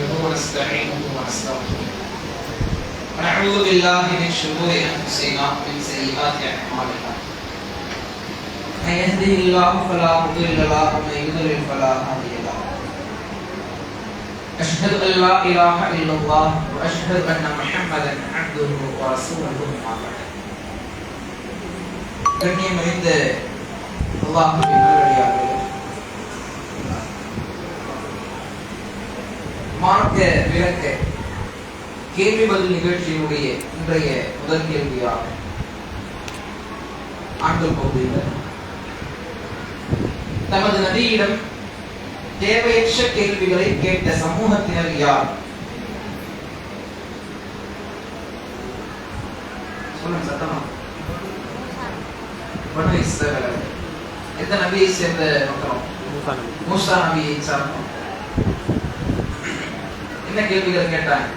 نحمده ونستعينه ونستغفره ونعوذ بالله من شرور انفسنا ومن سيئات اعمالنا من يهده الله فلا مضل له ومن يضلل فلا هادي له أشهد أن لا إله إلا الله وأشهد أن محمدا عبده ورسوله أما بعد கண்ணியமிக்க அல்லாஹ்வின் நல்லடியார்களே, மார்க்க விளக்க கேள்வி பதில் நிகழ்ச்சியினுடைய இன்றைய முதல் கேள்வியாக ஆண்கள் பகுதியில் தமது நபியிடம் தேவையற்ற கேள்விகளை கேட்ட சமூகத்தினர் யார்? சொல்லுங்க சத்தமா. எந்த நபியை சேர்ந்த மக்களும்? மூசா நபியை சார்ந்தோம். என்ன கேள்விகள் கேட்டாங்க?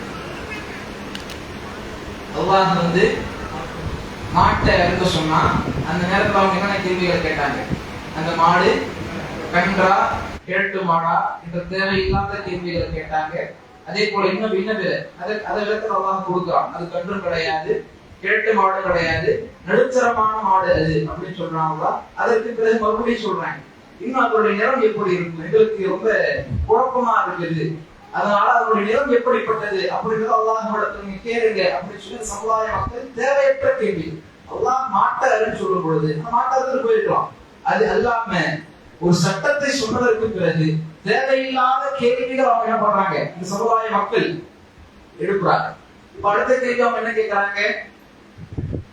அல்லாஹ் மாட்டை அறுக்க சொன்னா அந்த நேரத்தில் அவங்க என்ன கேள்விகள் கேட்டாங்க? அந்த மாடு கன்றா கேட்டு மாடா என்ற தேவையில்லாத கேள்விகளை கேட்டாங்க. அதே போல இன்னும் என்ன பேரு அதை விளக்கம் அல்லாஹ் கொடுக்குறான். அது கன்று கிடையாது, கேட்டு மாடு கிடையாது, நடுத்தரமான மாடு அது அப்படின்னு சொல்றாங்களா. அதற்கு பிறகு மறுபடியும் சொல்றாங்க, இன்னும் அதோடைய நிறம் எப்படி இருக்கும், எங்களுக்கு ரொம்ப குழப்பமா இருக்குது, அதனால அதோடைய நிறம் எப்படிப்பட்டது அப்படிங்கிறது அல்லாஹ்விடத்துல நீங்க கேளுங்க அப்படின்னு சொல்லி சமுதாய மக்கள் தேவையற்ற கேள்வி. அல்லாஹ் மாட்டாருன்னு சொல்லும் பொழுது மாட்டாருக்கு போயிருக்கலாம். அது அல்லாம ஒரு சட்டத்தை சொன்னதற்கு பிறகு தேவையில்லாத கேள்விகள் அவங்க என்ன பண்றாங்க, இந்த சமுதாய மக்கள் எழுப்புறாங்க. இப்ப அடுத்த கேள்வி அவங்க என்ன கேட்கறாங்க?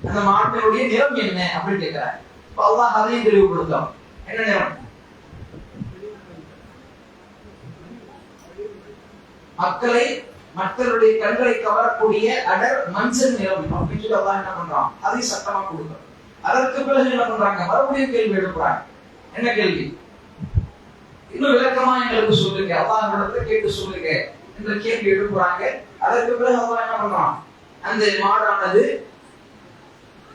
அந்த மாட்டினுடைய நிறம் என்ன அப்படின்னு கேட்கிறாங்க. இப்ப அல்லாஹ் அதையும் தெளிவுபடுத்தோம். என்ன நிறம்? மக்களை மக்களுடைய கண்களை கவரக்கூடிய அடர் மஞ்சள் நிறம் அப்படின்னு சொல்லி அல்லாஹ் என்ன பண்றான், அதையும் சட்டமா கொடுக்கிறோம். அதற்கு பிறகு என்ன பண்றாங்க, மறுபடியும் கேள்வி எழுப்புறாங்க. என்ன கேள்வி? இன்னும் விளக்கமா எங்களுக்கு சொல்லுங்க, அல்லாஹ்விடத்துல கேட்டு சொல்லுங்க என்ற கேள்வி எழுப்புறாங்க. அதற்கு பிறகு அல்லாஹ் என்ன பண்றான், அந்த மாடானது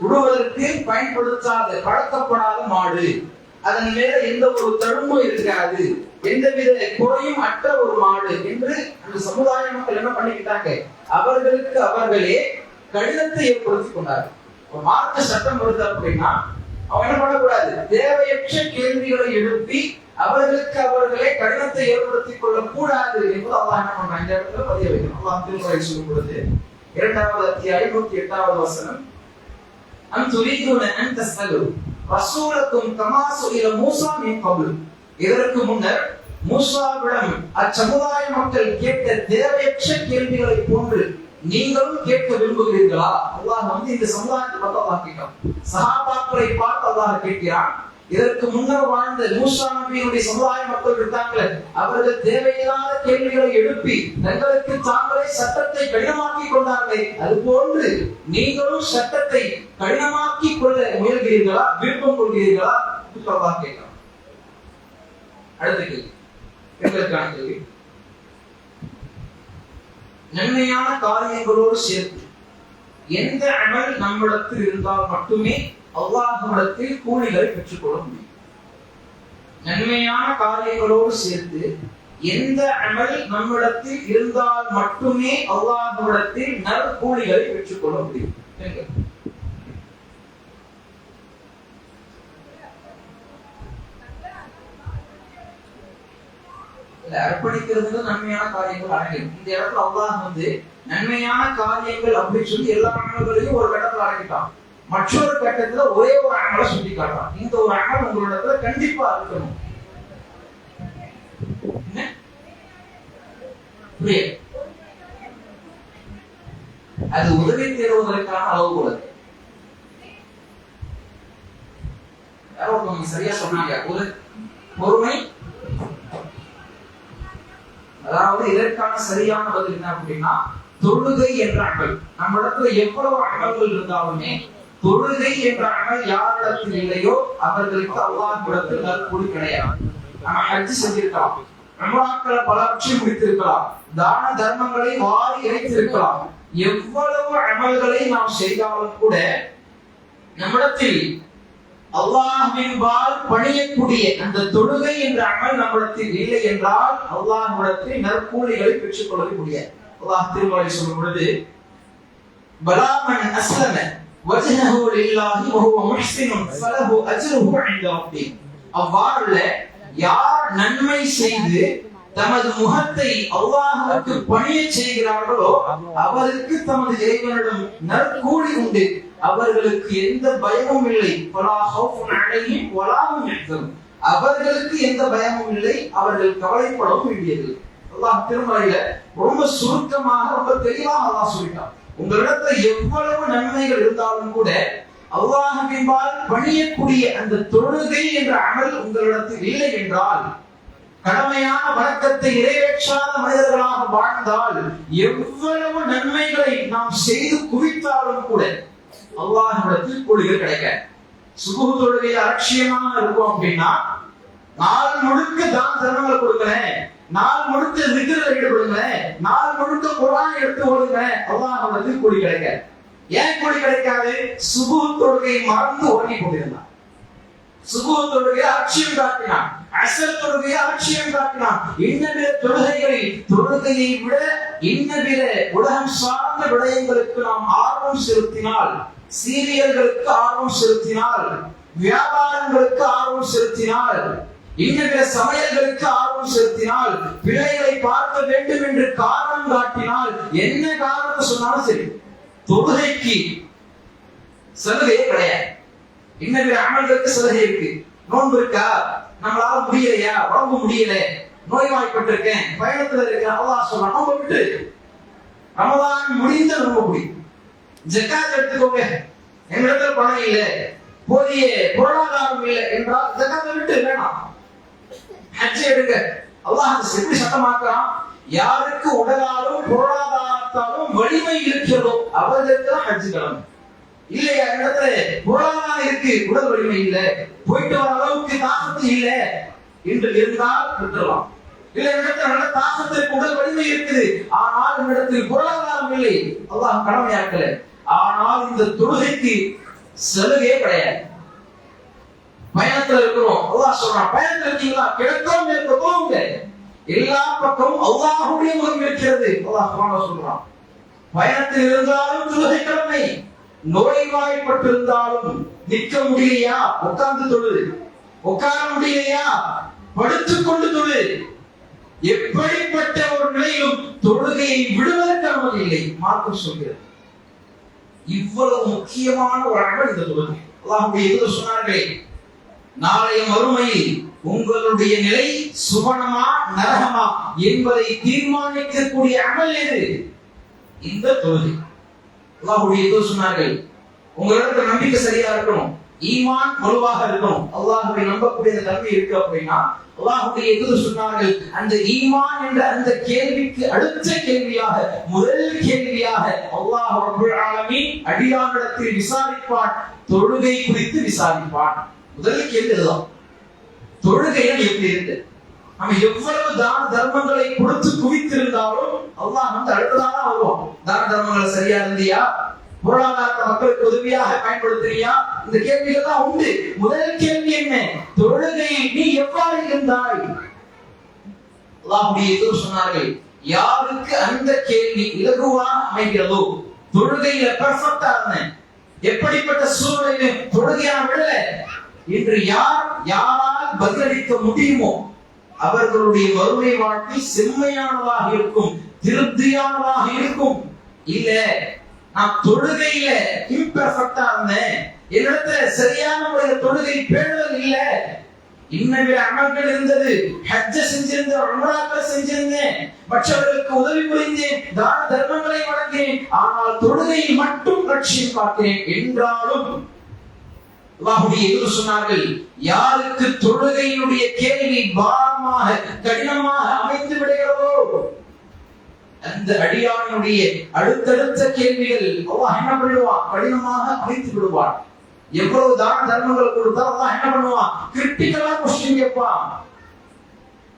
உழுவதற்கு பயன்படுத்தாத பழக்கப்படாத மாடு, அதன் மேல எந்த ஒரு தழும்பும் இருக்காது, எந்தவித குறையும் அற்ற ஒரு மாடு என்று அந்த சமுதாய மக்கள் என்ன பண்ணிக்கிட்டாங்க, அவர்களுக்கு அவர்களே கடினத்தை ஏற்படுத்தி கொண்டார்கள். மார்க்க சட்டம் வருது அப்படின்னா அவங்க என்ன பண்ணக்கூடாது, தேவையற்ற கேள்விகளை எழுப்பி அவர்களுக்கு அவர்களே கடினத்தை ஏற்படுத்திக் கொள்ள கூடாது என்பது அல்லாஹ் என்ன பண்றான், இந்த இடத்துல பதிய வைக்கணும். அல்லாஹ் திருமறை சொல்லும் பொழுது 2வது அத்தியாயம் 108வது வசனம், அன் துரீதுன அன் தஸ்அலு ரசூலக்கும் கமா சுஇல மூஸா மின் கப்ல். இதற்கு முன்னர் மூஸாவிடம் அச்சமுதாய மக்கள் கேட்ட தேவையற்ற கேள்விகளை போன்று நீங்களும் கேட்க விரும்புகிறீர்களா? அல்லாஹ் இந்த சமுதாயத்தை பார்த்து அல்லாஹ் கேட்கிறான். சஹாபாக்களை பார்த்து அல்லாஹ் கேட்கிறான். இதற்கு முன்னர் வாழ்ந்த மூஸா நபியினுடைய சமுதாய மக்கள் இருக்காங்களே, அவர்கள் தேவையில்லாத கேள்விகளை எழுப்பி தங்களுக்கு தாங்களே சட்டத்தை கடினமாக்கி கொண்டார்களே, அது போன்று நீங்களும் சட்டத்தை கடினமாக்கி கொள்ள முயல்கிறீர்களா, விருப்பம் கொள்கிறீர்களா? அல்லாஹ் கேட்கிறான். அடுத்த கேள்வி, எங்களுக்கான கேள்வி, நன்மையான காரியங்களோடு சேர்த்து எந்த அமல் நம்மிடத்தில் இருந்தால் மட்டுமே அல்லாஹ்விடத்தில் கூலிகளை பெற்றுக்கொள்ள முடியும்? நன்மையான காரியங்களோடு சேர்த்து எந்த அமல் நம்மிடத்தில் இருந்தால் மட்டுமே அல்லாஹ்விடத்தில் நற்கூலிகளை பெற்றுக்கொள்ள முடியும்? அர்ப்பணிக்கிறது நன்மையான காரியங்கள் அடங்கிடும். இந்த இடத்துல அல்லாஹ் நன்மையான காரியங்கள் அப்படின்னு சொல்லி எல்லா அமல்களையும் ஒரு கட்டத்துல அடங்கிட்டான். மற்றொரு கட்டத்துல ஒரே ஒரு அமலை சுட்டி காட்டுறான். இந்த ஒரு அமல் உங்களிடத்துல கண்டிப்பா இருக்கணும். அது உதவி தேடுவதற்கான அளவுகோல். யாரோ சரியா சொன்னாங்க, ஒரு பொறுமை. அதாவது இதற்கான சரியான பதில் என்ன அப்படின்னா, தொழுகை என்ற அமல். நம்ம இடத்துல எவ்வளவு அமல்கள் இருந்தாலுமே தொழுகை என்ற அமல் யாரிடத்தில் இல்லையோ அவர்களுக்கு அல்லாஹ்விடத்தில் நற்கூலி கிடையாது. நம்ம ஹஜ் செஞ்சிருக்கலாம், உம்ராக்களை பலவற்றை முடித்திருக்கலாம், தான தர்மங்களை வாரி இறைத்திருக்கலாம், எவ்வளவு அமல்களை நாம் செய்தாலும் கூட நம்மிடத்தில் அல்லாஹ்வின்பால் பணியக்கூடிய அந்த தொழுகை என்ற அமல் நம்மிடத்தில் இல்லை என்றால் அல்லாஹ்விடத்தில் நற்கூலிகளை பெற்றுக் கொள்ள முடியாது. அல்லாஹ் திருமறை சொல்லும் பொழுது பலாமன் அஸ்லம வஜ்ஹஹு லில்லாஹி வஹுவ முஹ்ஸினுன் ஃபலஹு அஜ்ருஹு இன்த ரப்பிஹ். அவ்வாறுல யார் நன்மை செய்து தமது முகத்தை அல்லாஹ்வுக்கு பணிய செய்கிறார்களோ அவருக்கு தமது இறைவனிடம் நற்கூலி உண்டு, அவர்களுக்கு எந்த பயமும் இல்லை. வலா ஹௌஃபுன் அலைஹிம் வலா ஹும் யஹ்சனூன். அவர்களுக்கு எந்த பயமும் இல்லை, அவர்கள் கவலைப்படவும் வேண்டியதில்லை. அல்லாஹ் திருமறையில ரொம்ப சுருக்கமாக ரொம்ப தெளிவாக அல்லாஹ் சொல்லிட்டான். உங்களிடத்துல எவ்வளவு நன்மைகள் இருந்தாலும் கூட அல்லாஹ்வின்பால் பணியக்கூடிய அந்த தொழுகை என்ற அமல் உங்களிடத்தில் இல்லை என்றால், கடமையான வணக்கத்தை நிறைவேற்றாத மனிதர்களாக வாழ்ந்தால், எவ்வளவு நன்மைகளை நாம் செய்து குவித்தாலும் கூட அல்லாஹ்விடத்தில் கூலிகள் கிடைக்காது. சுபஹ் தொழுகையில் அலட்சியமாக இருக்கும் அப்படின்னா, நாள் முழுக்க தான் தர்மங்கள் கொடுக்கிறேன், நாள் முழுக்க திக்ர்ல ஈடுபடுங்க, நாள் முழுக்க குர்ஆன் எடுத்து ஓதுங்க, அல்லாஹ்விடத்தில் கூலி கிடைக்காது. ஏன் கூலி கிடைக்காது? சுபஹ் தொழுகையை மறந்து ஓடி போயிருந்தான். சுபஹ் தொழுகையை அலட்சியம் காட்டினான், அஸ்ர் தொழுகையை அலட்சியம் காட்டினான். இன்னபிற தொழுகையை விட இன்னபிற உலகம் சார்ந்த விடயங்களுக்கு நாம் ஆர்வம் செலுத்தினால், சீரியல்களுக்கு ஆர்வம் செலுத்தினால், வியாபாரங்களுக்கு ஆர்வம் செலுத்தினால், இன்னபிற சமையல்களுக்கு ஆர்வம் செலுத்தினால், பிள்ளைகளை பார்க்க வேண்டும் என்று காரணம் காட்டினால், என்ன காரணத்தை சொன்னாலும் சரி, தொழுகைக்கு சலுகையே கிடையாது. இன்னபிற அமல்களுக்கு சலுகை இருக்கு. நோன்பு இருக்கா, நம்மளால முடியலையா, உடம்பு முடியல, நோய்வாய்ப்பட்டிருக்கேன், பயணத்துல இருக்கேன், அல்லாஹ் சொல்றான் நோன்பு விட்டு. ரமலான் முடிந்த நோன்பு முடி. ஜக்காத் எடுத்துக்கோங்க, எங்களிடத்துல பணம் இல்ல, போதிய பொருளாதாரம் இல்லை என்றால் ஜக்காத்தை விட்டு வேணாம். ஹஜ் எடுங்க, அல்லாஹ் எப்படி சட்டமாக்குறான்? யாருக்கு உடலாலும் பொருளாதாரத்தாலும் வலிமை இருக்கிறதோ அவர்களுக்கு தான் ஹஜ் கிளம்பு. இல்லையா, இடத்துல பொருளாதாரம் இருக்கு, உடல் வலிமை இல்ல, போயிட்டு வர அளவுக்கு தாக்கத்து இல்ல என்று இருந்தால் விட்டுறலாம். இல்ல, இடத்துல நல்ல தாக்கத்திற்கு உடல் வலிமை இருக்குது, ஆனால் இடத்தில் பொருளாதாரம் இல்லை, அல்லாஹ் கடமையாக்கல. ஆனால் இந்த தொழுகைக்கு சலுகையே கிடையாது. பயணத்துல இருக்கிறோம், அல்லாஹ் சொல்றான் பயணத்துல இருக்கீங்களா, கிழக்கும் மேற்கும் போங்க, எல்லா பக்கமும் அல்லாஹ்வுடைய முகம் இருக்கிறது. அல்லாஹ் குர்ஆன்ல சொல்றான் பயணத்தில் இருந்தாலும் தொழுகை கடமை. நோய்வாய்ப்பட்டிருந்தாலும் நிற்க முடியலையா, உட்கார்ந்து தொழு. உட்கார முடியலையா, படுத்துக்கொண்டு தொழு. எப்படிப்பட்ட ஒரு நிலையிலும் தொழுகையை விடுவதற்கு அனுமதி இல்லை, மார்க்கம் சொல்கிறது. இவ்வளவு முக்கியமான ஒரு அமல் இந்த தொழுகை. அல்லாஹ்வுடைய தூதர் சொன்னார்களே, நாளைய மறுமையில் உங்களுடைய நிலை சுவனமா நரகமா என்பதை தீர்மானிக்கக்கூடிய அமல் எது? இந்த தொழுகை. அல்லாஹ்வுடைய தூதர் சொன்னார்கள், உங்களுக்கு நம்பிக்கை சரியா இருக்கணும், ஈமான் வலுவாக இருக்கணும், அல்லாஹ்வை நம்பக்கூடிய தன்மை இருக்கு அப்படின்னா, அல்லாஹ்வுடைய தூதர் சொன்னார்கள், அந்த ஈமான் என்ற அந்த கேள்விக்கு அடுத்த கேள்வியாக, முதல் கேள்வியாக அல்லாஹ் ரப்பல் ஆலமீன் அடியானிடத்தில் விசாரிப்பான், தொழுகை குறித்து விசாரிப்பான். முதல் கேள்வி இதுதான், தொழுகையில் எப்படி இருக்கு? நம்ம எவ்வளவு தான தர்மங்களை கொடுத்து குவித்திருந்தாலும் அல்லாஹ் அடுத்ததாக வருவோம். தான தர்மங்களை சரியா இருந்தியா, பொருளாதாரத்தை மக்களுக்கு உதவியாக பயன்படுத்துறியா, இந்த கேள்விகள் தான் உண்டு. முதல் கேள்வி என்ன? தொழுகையில் நீ எவ்வாறு இருந்தாய்? அல்லாஹ்வுடைய தூதர் சொன்னார்கள், யாருக்கு அந்த கேள்வி இலகுவாக அமைகிறதோ, தொழுகையில பெர்ஃபெக்ட்டா இருந்தேன், எப்படிப்பட்ட சூழ்நிலையிலும் தொழுகையா விடல என்று யாரால் பதிலளிக்க முடியுமோ அவர்களுடைய மறுமை வாழ்க்கை செம்மையானதாக இருக்கும், திருப்தியானதாக இருக்கும். இல்ல, நான் தொழுகையில இம்பெர்ஃபெக்ட்டா இருந்தேன், என்னிடத்துல சரியான முறையில் தொழுகை பேணுதல் இல்ல, இன்னபிற அமல்கள் இருந்தது, ஹஜ்ஜ செஞ்சிருந்தேன், உம்ராக்கள் செஞ்சிருந்தேன், மற்றவர்களுக்கு உதவி புரிந்தேன், தான தர்மங்களை வழங்கினேன், ஆனால் தொழுகையில் மட்டும் லட்சியம் பார்த்தேன் என்றாலும் அல்லாஹ்வுடைய தூதர் சொன்னார்கள், யாருக்கு தொழுகையினுடைய கேள்வி பாரமாக கடினமாக அமைந்து விடுகிறதோ அந்த அடியானுடைய அடுத்தடுத்த கேள்விகள் அல்லாஹ் என்ன பண்ணுவான்? கடினமாக அமைத்து விடுவான். எவ்வளவு தான தர்மங்கள் கொடுத்தா அல்லாஹ் என்ன பண்ணுவான்? கிரிட்டிக்கலா கொஸ்டின் கேட்பான்.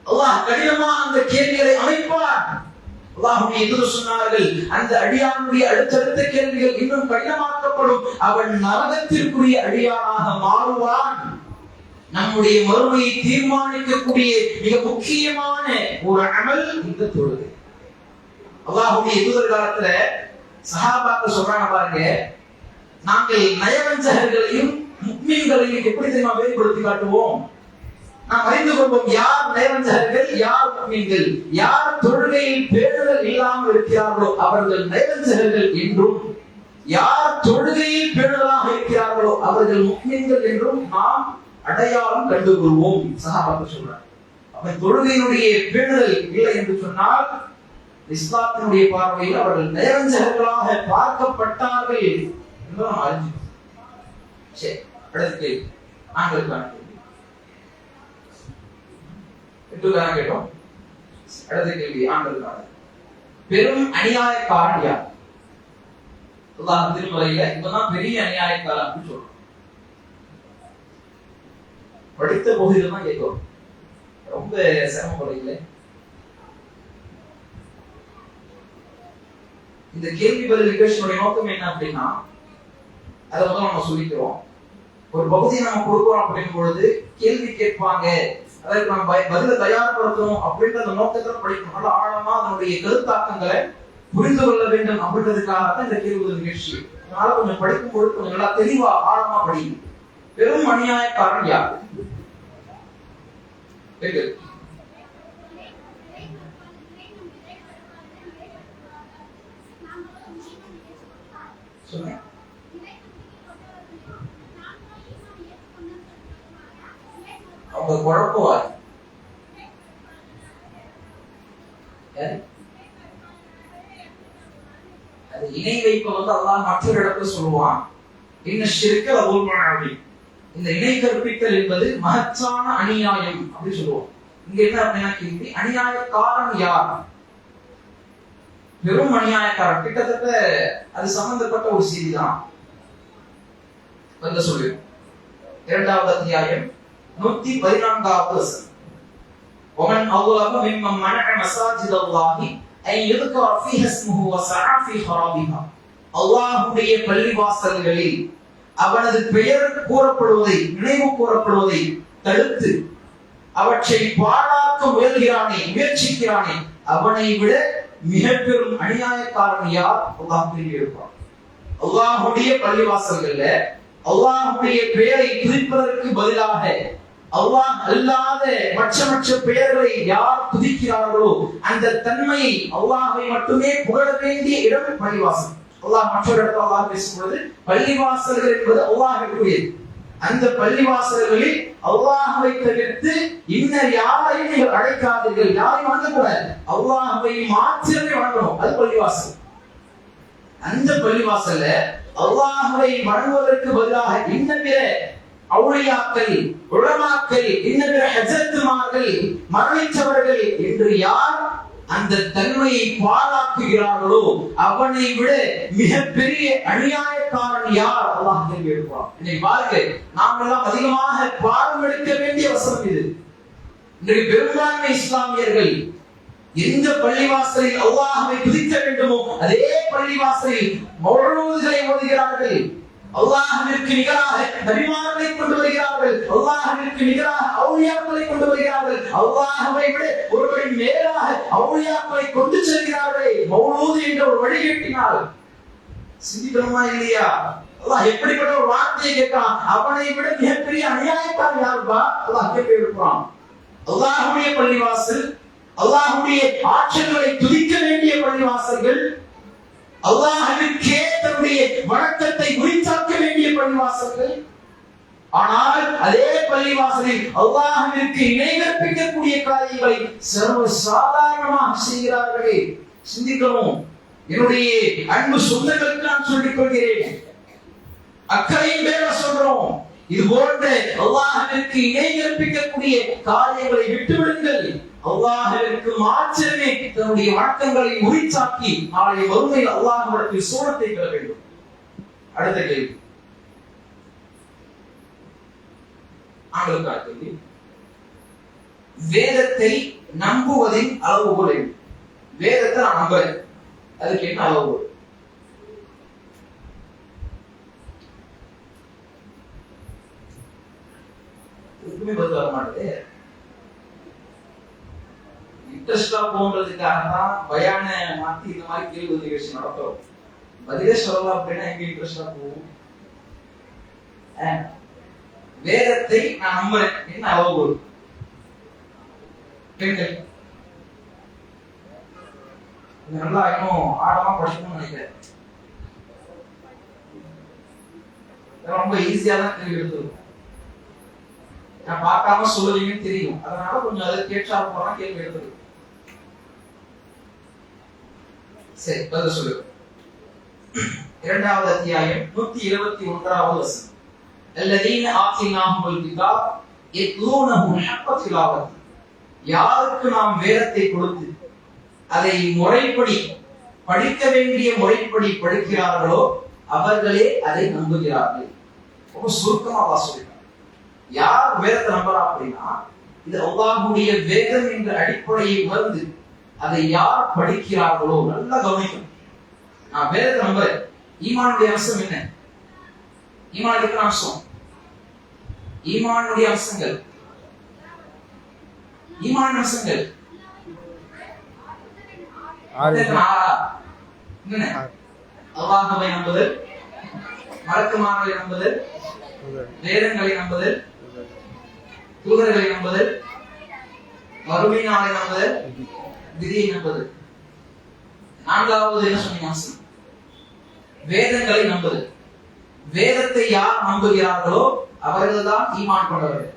அல்லாஹ் கடினமாக அந்த கேள்விகளை அமைப்பான். அல்லாஹ்வுடைய தூதர் சொன்னார்கள், அந்த அடியானுடைய அடுத்தடுத்த கேள்விகள் இன்னும் கடினமாக்கப்படும். அவன் நரகத்திற்குரிய அடியானாக மாறுவான். நம்முடைய மறுமையை தீர்மானிக்கக்கூடிய மிக முக்கியமான ஒரு அமல் இந்த தொழுகை. அல்லாஹ்வுடைய தூதர் காலத்துல சஹாபாக்கள் சொல்றாங்க பாருங்க, நாங்கள் நயவஞ்சகர்களையும் முக்மீன்களையும் எப்படி தெரியுமா வேறுபடுத்தி காட்டுவோம்? நாம் அறிந்து கொள்வோம் யார் நயவஞ்சகர்கள், யார் முக்மீன்கள். யார் தொழுகையில் பேணுதல் இல்லாமல் இருக்கிறார்களோ அவர்கள் நயவஞ்சகர்கள் என்றும், யார் தொழுகையில் பேணுதலாக இருக்கிறார்களோ அவர்கள் முக்மீன்கள் என்றும் நாம் அடையாளம் கண்டு கொள்வோம். சஹாபாக்கள் சொல்றாங்க. அவன் தொழுகையினுடைய பேணுதல் இல்லை என்று சொன்னால் இஸ்லாத்தினுடைய பார்வையில் அவர்கள் நயவஞ்சகர்களாக பார்க்கப்பட்டார்கள் என்று நாம் அறிஞ்சோம். சரி, அடுத்து ஆண்களுக்கான கேட்டோம். அடுத்த கேள்வி ஆண்களுக்கான. பெரும் அநியாயக்காரன் யார்? அல்லாஹ் திருமறையில இப்பதான் பெரிய அநியாயக்காரன் அப்படின்னு சொல்றோம். படித்த பகுதியில் தான் கேட்கிறோம். ரொம்ப சிரமப்படையில இந்த கேள்வி பதில் நிகழ்ச்சியினுடைய நோக்கம் என்ன அப்படின்னா, அதை வந்து நம்ம சொல்லிக்கிறோம். ஒரு பகுதியை நம்ம கொடுக்கிறோம் அப்படின் பொழுது கேள்வி கேட்பாங்க, அதற்கு நம்ம பதில தயார்படுத்தணும் அப்படின்ற அந்த நோக்கத்தில் படிக்கணும். நல்ல ஆழமா அதனுடைய கருத்தாக்கங்களை புரிந்து கொள்ள வேண்டும் அப்படின்றதுக்காக தான் இந்த கேள்வி பதில் நிகழ்ச்சி. அதனால கொஞ்சம் படிக்கும் பொழுது கொஞ்சம் நல்லா தெளிவா ஆழமா படிக்கணும். பெரும் அநியாயக்காரன் யார்? சொன்னேன். அவங்க குழப்பவாதி. அது இணை வைப்ப வந்து அல்லாஹ் மற்றொரு இடத்துல சொல்லுவான், இன்ன ஷிர்க லظுல்முன். இந்த இணை கற்பித்தல் என்பது மகத்தான அநியாயம் அப்படி சொல்லுவோம். இங்க என்ன அப்படின்னா கேள்வி, அநியாயக்காரன் யார்? பெரும் அநியாயக்காரன். கிட்டத்தட்ட அது சம்பந்தப்பட்ட ஒரு செய்தி தான் வந்து சொல்லு. 2வது அத்தியாயம் 114வது வசனம். ومن أظلم ممن منع مساجد الله أن يذكر فيها اسمه وسعى في خرابها. அல்லாஹ்வுடைய பள்ளிவாசல்களில் அவனது பெயர் கூறப்படுவதை, நினைவு கூறப்படுவதை தடுத்து அவற்றை பாழாக்க முயற்சிக்கிறானே அவனை விட மிக பெரும் அநியாயக்காரன் யார்? அல்லாஹ் கேள்வியிருப்பான். அல்லாஹ்வுடைய பள்ளிவாசல்கள்ல அல்லாஹ்வுடைய பெயரை துதிப்பதற்கு பதிலாக அல்லாஹ் அல்லாத மற்ற பெயர்களை யார் துதிக்கிறார்களோ அந்த தன்மையை அல்லாஹ்வை மட்டுமே புகழ வேண்டிய இடம் பள்ளிவாசல். அல்லாஹ் மற்றொரு இடத்துல அல்லாஹ் பேசும்பொழுது பள்ளிவாசல்கள் என்பது அல்லாஹ்வுடையது. அந்த பள்ளிவாசல்களில் அல்லாஹ்வை தவிர்த்து இன்னும் யாரையும் நீங்கள் அழைக்காதீர்கள், யாரையும் வணங்கக்கூடாது, அல்லாஹ்வை மாத்திரமே வணங்கணும். அது பள்ளிவாசல். அந்த பள்ளிவாசல்ல அல்லாஹ்வை வணங்குவதற்கு பதிலாக இன்னும் பிற அவுலியாக்கள், உலமாக்கள், இன்னும் பிற ஹஜ்ரத்துமார்கள், மரணித்தவர்கள் என்று யார் அந்த தன்மையை பாழாக்குகிறார்களோ அவனை விட மிகப்பெரிய அநியாயக்காரன் யார்? அல்லாஹ் கேள்வி எழுப்புவான். இன்னைக்கு பாருங்க, நாம் எல்லாம் அதிகமாக பாடம் எடுக்க வேண்டிய வசனம் இது. இன்றைக்கு பெரும்பான்மை இஸ்லாமியர்கள் எந்த பள்ளிவாசலில் அல்லாஹ்வை துதிக்க வேண்டுமோ அதே பள்ளிவாசலில் மௌலூதுகளை ஓதுகிறார்கள். அல்லாஹ்விற்கு நிகராக நபிமார்களை கொண்டு வருகிறார்கள், அல்லாஹ்விற்கு நிகராக அவுலியாக்களை கொண்டு வருகிறார்கள், அல்லாஹ்வை விட ஒருவரை மேலாக அவுலியாக்களை கொண்டு செல்கிறார்கள். மௌலூது என்ற ஒரு வழிகேட்டினால் சிந்திக்கணுமா இல்லையா? அல்லாஹ் எப்படிப்பட்ட ஒரு வார்த்தையை கேட்கிறான், அவனை விட மிகப்பெரிய அநியாயக்காரன் யாருப்பா? அல்லாஹ் கேள்வி எழுப்புறான். அல்லாஹ்வுடைய பள்ளிவாசல், அல்லாஹ்வுடைய ஆற்றல்களை துதிக்க வேண்டிய பள்ளிவாசல்கள், அல்லாஹ்விற்கே தன்னுடைய வணக்கத்தை உரித்தாக்க வேண்டிய பள்ளிவாசல்கள். ஆனால் அதே பள்ளிவாசலில் அல்லாஹ்விற்கு இணை கற்பிக்கக்கூடிய காரியங்களை சர்வ சாதாரணமாக செய்கிறார்களே. சிந்திக்கணும். என்னுடைய அன்பு சொந்தங்களுக்கு நான் சொல்லிக் கொள்கிறேன், அக்கறையும் பேர சொல்றோம், இது போன்ற அல்லாஹ்விற்கு இணை கற்பிக்கக்கூடிய காரியங்களை விட்டுவிடுங்கள். அல்லாஹ்விற்கு மாத்திரமே தன்னுடைய வணக்கங்களை உரித்தாக்கி நாளை வறுமையில் அல்லாஹ்விடத்தில் சூழத்தை பெற வேண்டும். அடுத்த கேள்வி ஆண்களுக்கான கேள்வி. வேதத்தை நம்புவதின் அளவுகோல் என்ன? வேதத்தை நான் நம்புறேன், அதுக்கு என்ன அளவு? எதுவுமே பதில் வர மாட்டேது. இன்ட்ரெஸ்டா போன்றதுக்காக தான் பயான மாத்தி இந்த மாதிரி கேள்வி நிகழ்ச்சி நடத்துறோம். பதிலே சொல்லலாம் அப்படின்னா எங்க இன்ட்ரெஸ்டா போகும்? வேதத்தை நான் நம்புறேன், என்ன அளவு? பெண்கள் நல்லா இன்னும் ஆழமா படிக்கணும்னு நினைக்கிறேன். ரொம்ப ஈஸியா தான் கேள்வி எடுத்துருக்கும். நான் பார்க்காம சொல்லுவீங்கன்னு தெரியும், அதனால கொஞ்சம் அதை கேட்டா போனா கேள்வி எடுத்துருக்கு. சரி, பதில் சொல்லு. 2வது அத்தியாயம் 121வது வசனம். الذين آتيناهم الكتاب يتلونه حق تلاوته. யாருக்கு நாம் வேதத்தை கொடுத்து அதை முறைப்படி படிக்க வேண்டிய முறைப்படி படிக்கிறார்களோ அவர்களே அதை நம்புகிறார்கள். ரொம்ப சுருக்கமா வாசிக்கிறார். யார் வேதத்தை நம்புறா அப்படின்னா, இது அல்லாஹ்வுடைய வேதம் என்ற அடிப்படையை உணர்ந்து அதை யார் படிக்கிறார்களோ. நல்லா கவனிக்கணும். நான் வேதத்தை நம்புறேன். ஈமானுடைய அம்சம் என்ன? ஈமானுடைய அம்சம், ஈமானுடைய அம்சங்கள், ஈமான் அம்சங்கள் அல்லாஹ்வை நம்புதல், மலக்குமார்களை நம்புதல், வேதங்களை நம்புதல், தூதர்களை நம்புதல், மறுமை நாளை நம்புதல், விதியை நம்புதல். 4வது என்ன சொன்னீங்க அம்சம்? வேதங்களை நம்புதல். வேதத்தை யார் நம்புகிறார்களோ அவர்கள்தான் ஈமான் கொண்டவர்கள்.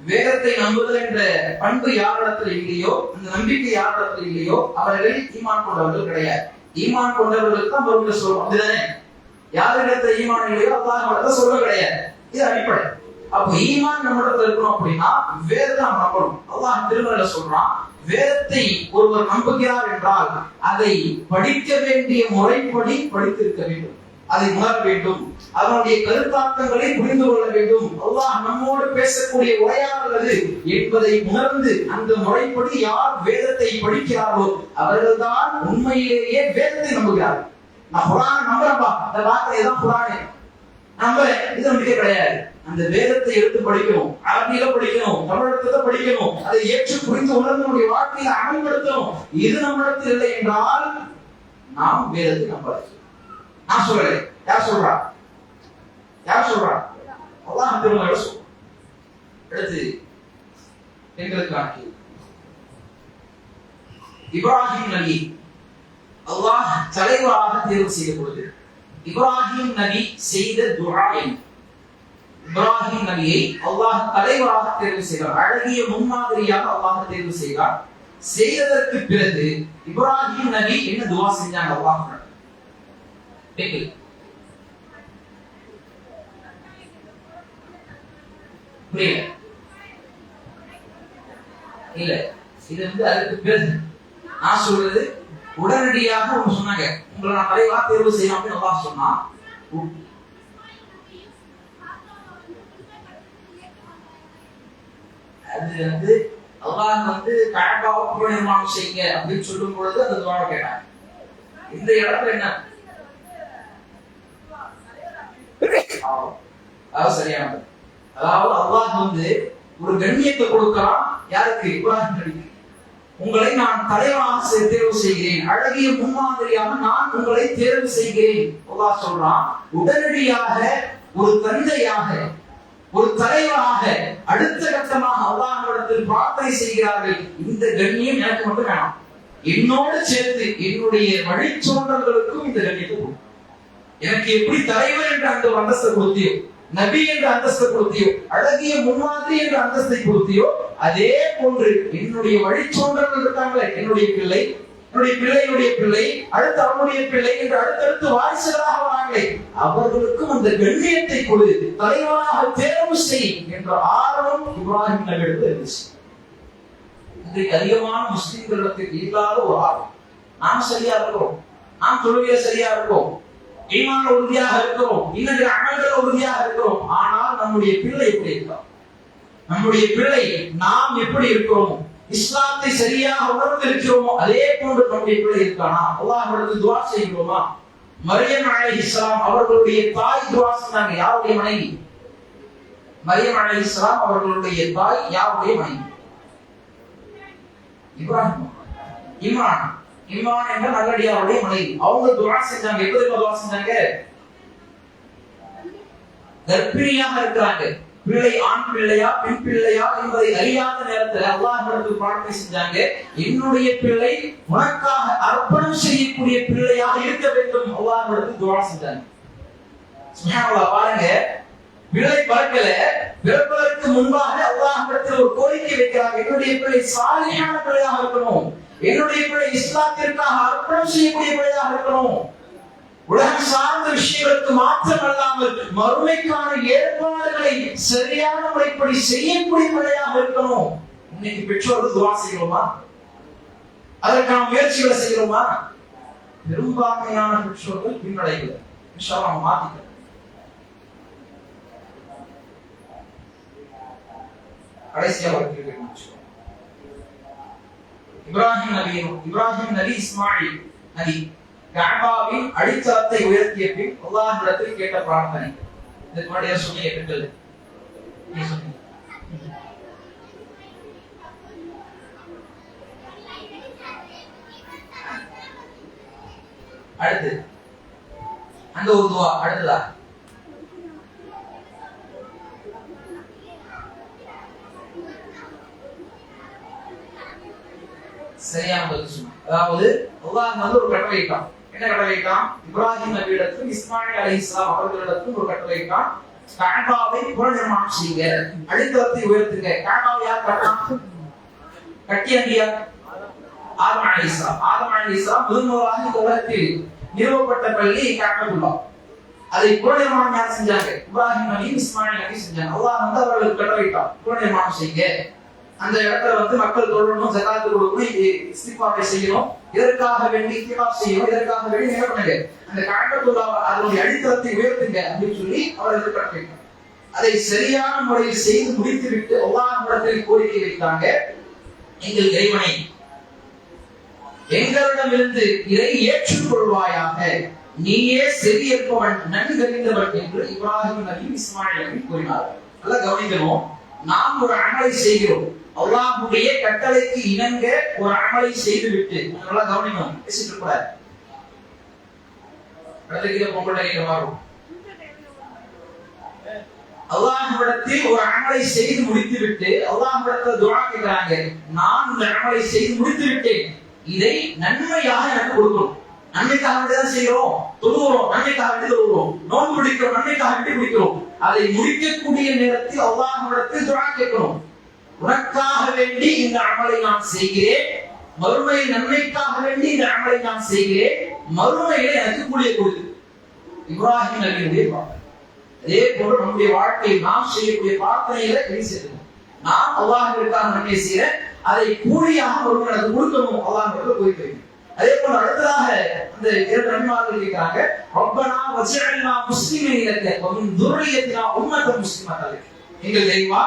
வேதத்தை நம்புதல் என்ற பண்பு யாரிடத்தில் இல்லையோ, அந்த நம்பிக்கை யாரிடத்தில் இல்லையோ அவர்கள் ஈமான் கொண்டவர்கள் கிடையாது. ஈமான் கொண்டவர்களுக்கு தான் மறுபடியும் சொல்றோம், அப்படிதானே? யாரிடத்துல ஈமான் இல்லையோ அல்லாஹ் சொல்ல கிடையாது. இது அடிப்படை. அப்ப ஈமான் நம்மிடத்துல இருக்கணும் அப்படின்னா வேதத்தை நாம் நம்பணும். அல்லாஹ் திருமறையில சொல்றான், வேதத்தை ஒருவர் நம்புகிறார் என்றால் அதை படிக்க வேண்டிய முறைப்படி படித்திருக்க வேண்டும், அதை உணர வேண்டும், அதனுடைய கருத்தாக்கங்களை புரிந்து கொள்ள வேண்டும். அல்லாஹ் நம்மோடு பேசக்கூடிய உரையாடல் அது என்பதை உணர்ந்து அந்த முறைப்படி யார் வேதத்தை படிக்கிறார்களோ அவர்கள்தான் உண்மையிலேயே வேதத்தை நம்புகிறார்கள். நான் குர்ஆனை நம்புறேன்பா, அந்த வார்த்தை தான் குர்ஆனே நம்புறேன், இது நம்பிக்கை கிடையாது. அந்த வேதத்தை எடுத்து படிக்கணும், அரபியில படிக்கணும், தமிழகத்துல படிக்கணும், அதை ஏற்று புரிந்து உணர்ந்து நம்முடைய வாழ்க்கையை அமல்படுத்தணும். இது நம்மிடத்தில் இல்லை என்றால் நாம் வேதத்தை நம்புறோம். நான் சொல்றேன், யார் சொல்றா? யார் சொல்றா? அல்லாஹ் திருமறையில சொல்றான். அடுத்து எங்களுக்கான இப்ராஹிம் நபி அல்லாஹ் தலைவராக தேர்வு செய்த பொழுது இப்ராஹிம் நபி செய்த துஆ என்ன? இப்ராஹிம் நபியை அல்லாஹ் தலைவராக தேர்வு செய்தார், அழகிய முன்மாதிரியாக அல்லாஹ் தேர்வு செய்தார். செய்ததற்கு பிறகு இப்ராஹிம் நபி என்ன துஆ செஞ்சாங்க? அல்லாஹ் இல்ல, இது அதுக்கு பிறகு நான் சொல்றது உடனடியாக ஒண்ணு சொன்னாங்க, உங்களை நான் தலைவா தேர்வு செய்யணும் அப்படின்னு அல்லாஹ் சொன்னா. அது அல்லாஹ் கஅபாவை புனர்நிர்மாணம் செய்யுங்க அப்படின்னு சொல்லும் பொழுது அந்த துஆவை கேட்டாங்க. இந்த இடத்துல என்ன சரியானது? அதாவது அல்லாஹ் ஒரு கண்ணியத்தை கொடுக்கிறான். யாருக்கு? இப்ராஹிம் நபிக்கு. உங்களை நான் தலைவராக தேர்வு செய்கிறேன், அழகிய முன்மாதிரியாக நான் உங்களை தேர்வு செய்கிறேன். அல்லாஹ் சொல்றான். உடனடியாக ஒரு தந்தையாக, ஒரு தலைவராக அடுத்த கட்டமாக அல்லாஹ்விடத்தில் பிரார்த்தனை செய்கிறார்கள். இந்த கண்ணியம் எனக்கு மட்டும் வேணாம், என்னோடு சேர்த்து என்னுடைய வழிச்சோன்றல்களுக்கும் இந்த கண்ணியத்தை கொடுக்கும். எனக்கு எப்படி தலைவர் என்ற அந்த அந்தஸ்தை கொடுத்தியோ, நபி என்ற அந்தஸ்தை கொடுத்தியோ, அழகிய முன்மாதிரி என்ற அந்தஸ்தை கொடுத்தியோ, அதே போன்று என்னுடைய வழிச்சோன்றர்கள் இருக்காங்களே, என்னுடைய பிள்ளை, என்னுடைய பிள்ளையுடைய பிள்ளை, அடுத்து அவனுடைய பிள்ளை என்று அடுத்தடுத்து வாரிசுகளாக வராங்களே, அவர்களுக்கும் அந்த கண்ணியத்தை கொடு, தலைவராக தேர்வு செய் என்ற ஆர்வம் இப்ராஹிம் நபியிடத்தில் இருந்துச்சு. இன்றைக்கு அதிகமான முஸ்லிம்களிடத்தில் இல்லாத ஒரு ஆர்வம். நாம் சரியா இருக்கிறோம், நாம் தொழுகையில சரியா இருக்கோம், ஈமான்ல உறுதியாக இருக்கிறோம், இன்னொரு அமல்கள் உறுதியாக இருக்கிறோம், ஆனால் நம்முடைய பிள்ளை எப்படி இருக்கிறோம், நம்முடைய பிள்ளை நாம் எப்படி இருக்கிறோம், இஸ்லாத்தை சரியாக உணர்ந்து இருக்கிறோமோ அதே போன்று நம்முடைய பிள்ளை இருக்கானா? அல்லாஹ்விடத்தில் துஆ செய்கிறோமா? மரியம் அலைஹிஸ்ஸலாம் அவர்களுடைய தாய் துஆ செஞ்சாங்க. யாருடைய மனைவி? மரியம் அலைஹிஸ்ஸலாம் அவர்களுடைய தாய் யாருடைய மனைவி? இப்ராஹிம். இம்ரான் என்ற நல்லடியாருடைய மனைவி. அவங்க துஆ செஞ்சாங்க. எப்படி துஆ செஞ்சாங்க? கர்ப்பிணியாக இருக்கிறாங்க. பிள்ளை ஆண் பிள்ளையா பெண் பிள்ளையா என்பதை அறியாத நேரத்தில் அல்லாஹ்விடத்தில் பிரார்த்தனை செஞ்சாங்க. என்னுடைய பிள்ளை உனக்காக அர்ப்பணம் செய்யக்கூடிய பிள்ளையாக இருக்க வேண்டும். அல்லாஹ்விடத்தில் துஆ செஞ்சாங்க. சுப்ஹானல்லாஹ். பாருங்க, பிள்ளை பிறக்கல, பிறப்பதற்கு முன்பாக அல்லாஹ்விடத்தில் ஒரு கோரிக்கை வைக்கிறாங்க. என்னுடைய பிள்ளை சாலிஹான பிள்ளையாக இருக்கணும். என்னுடைய பிள்ளை இஸ்லாத்திற்காக அர்ப்பணம் செய்யக்கூடிய பிள்ளையாக இருக்கணும். உலகம் சார்ந்த விஷயங்களுக்கு மாற்றம் அல்லாமல் மறுமைக்கான ஏற்பாடுகளை சரியான முறைப்படி செய்யக்கூடிய பிள்ளையாக இருக்கணும். இன்னைக்கு பெற்றோர்கள் துஆ செய்கிறோமா? அதற்கான முயற்சிகளை செய்கிறோமா? பெரும்பான்மையான பெற்றோர்கள் பின்னடைகிறது. இன்ஷா அல்லாஹ் மாத்திக்கலாம். கடைசியாக ஒரு கேள்வி முடிச்சுக்கோ. இப்ராஹிம் நபி இஸ்மாயில் நபி கஅபாவின் அடித்தளத்தை உயர்த்திய பின் அல்லாஹ்விடத்தில் கேட்ட பிரார்த்தனை. இதுக்கு முன்னாடியே சொன்னீங்க பெண்கள். நீ சொன்னீங்க. அடுத்து அந்த ஒரு துஆ. அடுத்ததா சரியான பதில் சொன்னாங்க. அதாவது அல்லாஹ் ஒரு கட்டளை இட்டான். என்ன கட்டளை இட்டான்? இப்ராஹிம் நபியிடத்தும் இஸ்மாயில் அலைஹிஸ்ஸலாம் அவர்களிடத்தும் ஒரு கட்டளை இட்டான். கஅபாவை புனர்நிர்மாணம் செய்யுங்க, அடித்தளத்தை உயர்த்துங்க. கஅபாவை யார் கட்டினான்? கட்டியது யார்? ஆதம் அலைஹிஸ்ஸலாம். ஆதம் அலைஹிஸ்ஸலாம் முதன்முதலாக இந்த உலகத்தில் நிறுவப்பட்ட பள்ளி கஅபத்துல்லாஹ். அதை புனர்நிர்மாணம் யார் செஞ்சாங்க? இப்ராஹிம் நபி இஸ்மாயில் நபி செஞ்சாங்க. அல்லாஹ் அவர்களுக்கு கட்டளை இட்டான், புனர்நிர்மாணம் செய்யுங்க. அந்த இடத்துல மக்கள் தொழணும், ஜகாத் கொடுக்கணும், இஸ்திக்பாரை செய்யணும். இதற்காக வேண்டி இத்திகாஃப் செய்யணும். இதற்காக வேண்டி என்ன பண்ணுங்க? அந்த கஅபத்துல்லாஹ் அதனுடைய அடித்தளத்தை உயர்த்துங்க அப்படின்னு சொல்லி அவர்களுக்கு கட்டளையிட்டாங்க. அதை சரியான முறையில் செய்து முடித்துவிட்டு அல்லாஹ்விடத்தில் கோரிக்கை வைத்தாங்க. எங்கள் இறைவனை, எங்களிடமிருந்து இதை ஏற்றுக்கொள்வாயாக, நீயே செவியேற்பவன் நன்கறிந்தவன் என்று இப்ராஹிம் நபி இஸ்மாயில் நபி கூறினார்கள். நல்லா கவனிக்கணும். நாம் ஒரு அமலை செய்கிறோம், அல்லாஹ்வுடைய கட்டளைக்கு இணங்க ஒரு அமலை செய்துவிட்டு, நல்லா கவனிக்கணும், பேசிட்டு கூடாது. அல்லாஹ்விடத்தில் ஒரு அமலை செய்து முடித்துவிட்டு அல்லாஹ்விடத்தில் துஆ கேட்கிறாங்க. நான் இந்த அமலை செய்து முடித்து விட்டேன், இதை நன்மையாக எனக்கு கொடுக்கணும். நன்மைக்காக வேண்டி தான் செய்கிறோம், தொழுகிறோம், நன்மைக்காக வேண்டி தொழுகிறோம், நோன்பு பிடிக்கிறோம், நன்மைக்காக வேண்டி பிடிக்கிறோம். அதை முடிக்கக்கூடிய நேரத்தில் அல்லாஹ்விடத்தில் துஆ கேட்கணும். உனக்காக வேண்டி இந்த அமலை நான் செய்கிறேன், மறுமையில் நன்மைக்காக வேண்டி இந்த அமலை நான் செய்கிறேன், மறுமையில எனக்கு கூலியை கொடு. இப்ராஹிம் நபியுடைய பிரார்த்தனை. அதே போல நம்முடைய வாழ்க்கையில் நாம் செய்யக்கூடிய பிரார்த்தனைகளை வெளி சேர்க்கணும். நாம் அல்லாஹ்விற்காக நன்மை செய்ய, அதை கூலியாக மறுமையில் எனக்கு கொடுக்கணும். அல்லாஹ்விடத்தில் கோரிக்கை. அதே போல அடுத்ததாக அந்த இரண்டு நபிமார்கள் கேட்கிறாங்க, ரப்பனா வஜஅல்னா முஸ்லிமீன லக வ மின் துர்ரியத்தினா உம்மத்தன் முஸ்லிமத்தன் லக. எங்கள் இறைவா,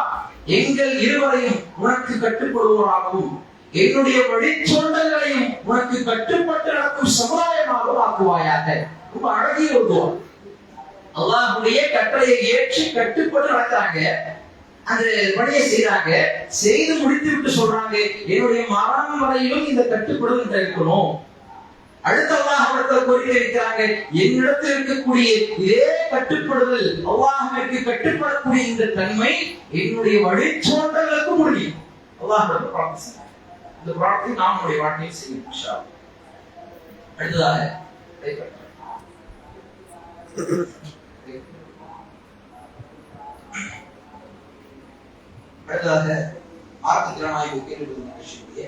எங்கள் இருவரையும் உனக்கு கட்டுப்படுவோராகவும் என்னுடைய வழித்தோன்றல்களையும் உனக்கு கட்டுப்பட்டு நடக்கும் சமுதாயமாகவும் ஆக்குவாயாக. ரொம்ப அழகிய ஒரு துஆ. அல்லாஹ்வுடைய கட்டளையை ஏற்று கட்டுப்பட்டு நடக்கிறாங்க, அந்த பணியை செய்யறாங்க. செய்து முடித்து விட்டு சொல்றாங்க, என்னுடைய மரணம் வரையிலும் இந்த கட்டுப்படுதல் இருக்கணும். அடுத்த அல்லாஹ்விடத்தில் கோரிக்கை வைக்கிறாங்க, என்னிடத்தில் இருக்கக்கூடிய இதே கட்டுப்படுதல், அல்லாஹ்விற்கு கட்டுப்படக்கூடிய இந்த தன்மை என்னுடைய வழித்தோன்றலுக்கு முடியும். அல்லாஹ்விடத்தில் பிரார்த்தனை. இந்த பிரார்த்தனை நாம் நம்முடைய வாழ்க்கையில் செய்யும். இன்ஷா அல்லாஹ். அடுத்ததாக அடுத்ததாக மார்க்க திறனாய்வு கேள்வி நிகழ்ச்சியுடைய